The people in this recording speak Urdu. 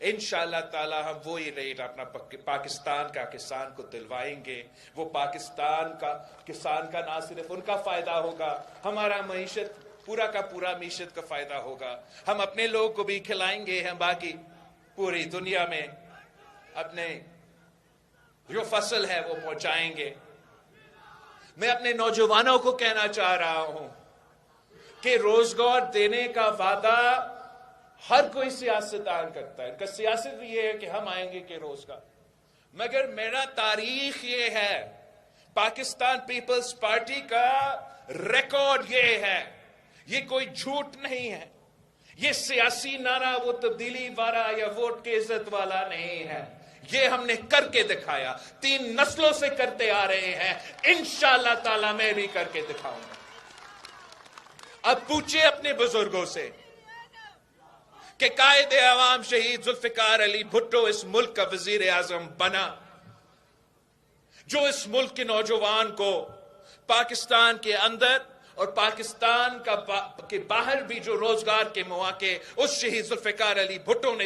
انشاءاللہ تعالی ہم وہی ریٹ اپنا پاکستان کا کسان کو دلوائیں گے. وہ پاکستان کا کسان کا نہ صرف ان کا فائدہ ہوگا، ہمارا معیشت پورا کا پورا معیشت کا فائدہ ہوگا. ہم اپنے لوگ کو بھی کھلائیں گے، ہم باقی پوری دنیا میں اپنے جو فصل ہے وہ پہنچائیں گے. میں اپنے نوجوانوں کو کہنا چاہ رہا ہوں کہ روزگار دینے کا وعدہ ہر کوئی سیاستدان کرتا ہے. ان کا سیاست بھی یہ ہے کہ ہم آئیں گے کہ روزگار، مگر میرا تاریخ یہ ہے، پاکستان پیپلز پارٹی کا ریکارڈ یہ ہے، یہ کوئی جھوٹ نہیں ہے، یہ سیاسی نعرہ وہ تبدیلی والا یا ووٹ کے عزت والا نہیں ہے. یہ ہم نے کر کے دکھایا، 3 نسلوں سے کرتے آ رہے ہیں، انشاءاللہ تعالی میں بھی کر کے دکھاؤں گا. اب پوچھیں اپنے بزرگوں سے کہ قائد عوام شہید ذوالفقار علی بھٹو اس ملک کا وزیر اعظم بنا، جو اس ملک کے نوجوان کو پاکستان کے اندر اور پاکستان کے باہر بھی جو روزگار کے مواقع اس شہید ذوالفقار علی بھٹو نے